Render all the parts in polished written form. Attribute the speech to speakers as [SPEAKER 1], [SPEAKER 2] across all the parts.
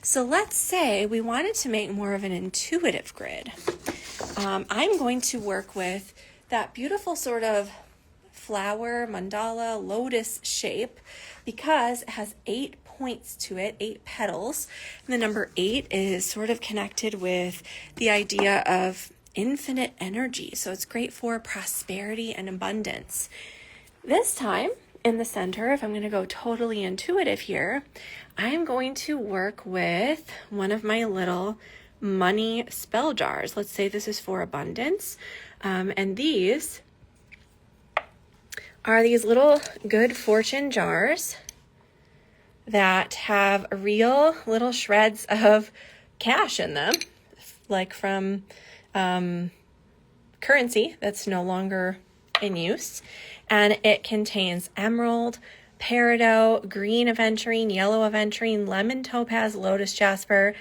[SPEAKER 1] So let's say we wanted to make more of an intuitive grid. I'm going to work with that beautiful sort of flower, mandala, lotus shape because it has 8 points to it, 8 petals. And the number 8 is sort of connected with the idea of infinite energy. So it's great for prosperity and abundance. This time in the center, if I'm going to go totally intuitive here, I'm going to work with one of my little money spell jars. Let's say this is for abundance. And these are these little good fortune jars that have real little shreds of cash in them, like from currency that's no longer in use. And it contains emerald, peridot, green aventurine, yellow aventurine, lemon topaz, lotus jasper,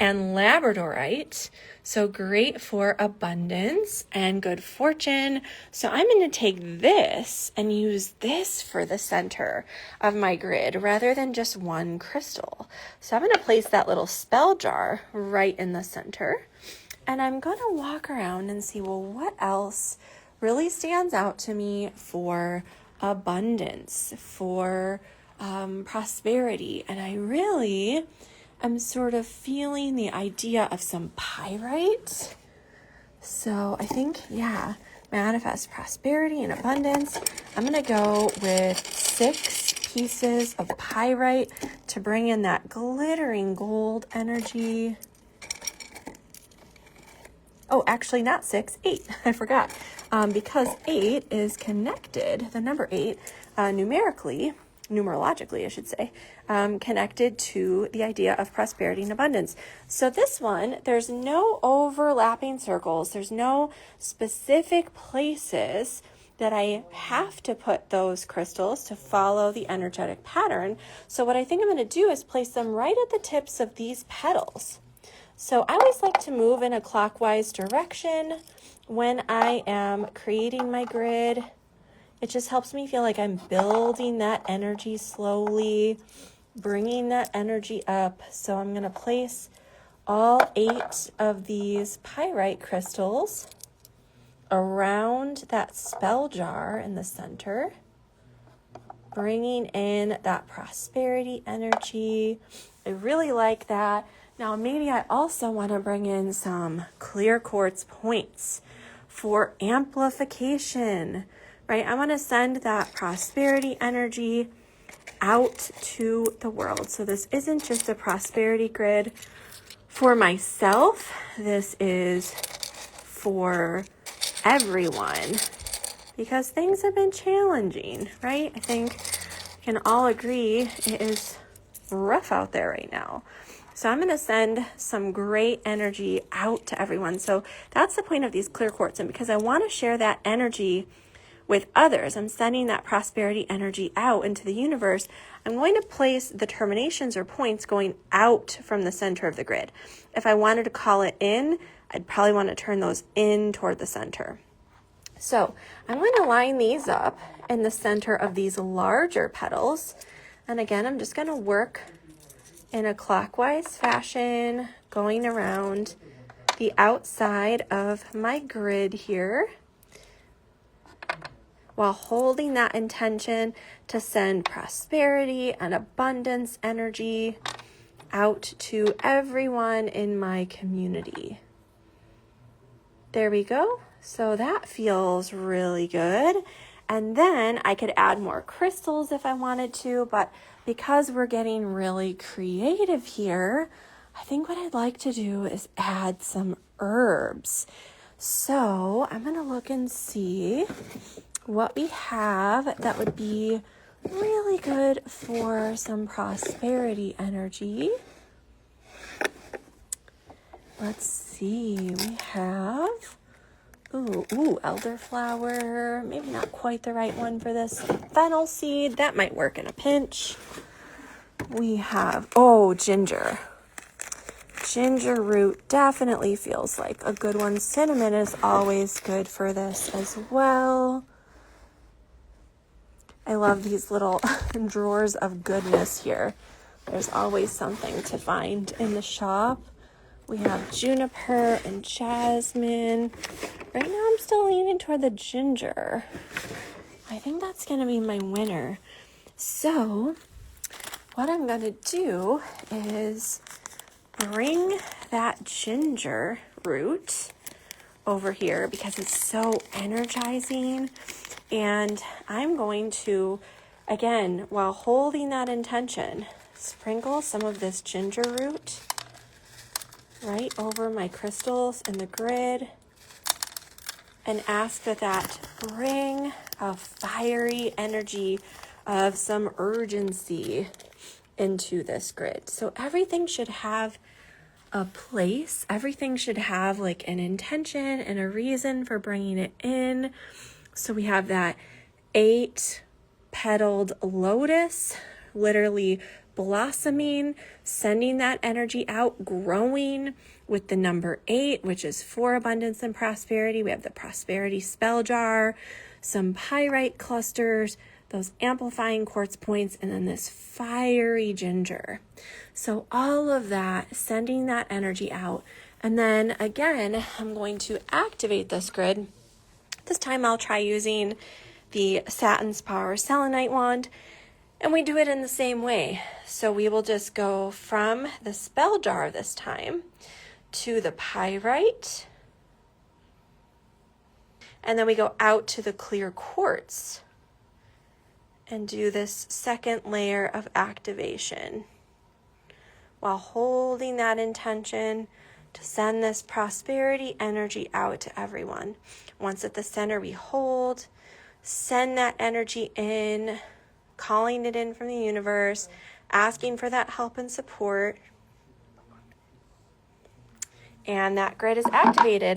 [SPEAKER 1] and labradorite. So great for abundance and good fortune. So I'm going to take this and use this for the center of my grid rather than just one crystal. So I'm going to place that little spell jar right in the center. And I'm going to walk around and see, well, what else really stands out to me for abundance, for prosperity. And I really am sort of feeling the idea of some pyrite. So I think, manifest prosperity and abundance. I'm going to go with 6 pieces of pyrite to bring in that glittering gold energy. Oh, actually not 6, 8. I forgot. Because 8 is connected, the number 8, numerologically, I should say, connected to the idea of prosperity and abundance. So this one, there's no overlapping circles. There's no specific places that I have to put those crystals to follow the energetic pattern. So what I think I'm going to do is place them right at the tips of these petals. So I always like to move in a clockwise direction when I am creating my grid. It just helps me feel like I'm building that energy slowly, bringing that energy up. So I'm going to place all 8 of these pyrite crystals around that spell jar in the center, bringing in that prosperity energy. I really like that. Now, maybe I also want to bring in some clear quartz points for amplification, right? I want to send that prosperity energy out to the world. So this isn't just a prosperity grid for myself. This is for everyone because things have been challenging, right? I think we can all agree it is rough out there right now. So I'm going to send some great energy out to everyone. So that's the point of these clear quartz. And because I want to share that energy with others, I'm sending that prosperity energy out into the universe. I'm going to place the terminations or points going out from the center of the grid. If I wanted to call it in, I'd probably want to turn those in toward the center. So I'm going to line these up in the center of these larger petals. And again, I'm just going to work in a clockwise fashion, going around the outside of my grid here, while holding that intention to send prosperity and abundance energy out to everyone in my community. There we go. So that feels really good. And then I could add more crystals if I wanted to, but because we're getting really creative here, I think what I'd like to do is add some herbs. So I'm going to look and see what we have that would be really good for some prosperity energy. Let's see, we have, elderflower, maybe not quite the right one for this. Fennel seed, that might work in a pinch. We have, ginger. Ginger root definitely feels like a good one. Cinnamon is always good for this as well. I love these little drawers of goodness here. There's always something to find in the shop. We have juniper and jasmine. Right now I'm still leaning toward the ginger. I think that's going to be my winner. So what I'm going to do is bring that ginger root over here because it's so energizing. And I'm going to, again, while holding that intention, sprinkle some of this ginger root right over my crystals in the grid and ask that bring a fiery energy of some urgency into this grid. So everything should have a place. Everything should have like an intention and a reason for bringing it in. So we have that 8-petaled lotus, literally blossoming, sending that energy out, growing with the number 8, which is for abundance and prosperity. We have the prosperity spell jar, some pyrite clusters, those amplifying quartz points, and then this fiery ginger. So all of that, sending that energy out. And then again, I'm going to activate this grid. This time I'll try using the Satin's Power Selenite wand, and we do it in the same way. So we will just go from the spell jar this time to the pyrite, and then we go out to the clear quartz and do this second layer of activation while holding that intention to send this prosperity energy out to everyone. Once at the center, we hold, send that energy in, calling it in from the universe, asking for that help and support. And that grid is activated.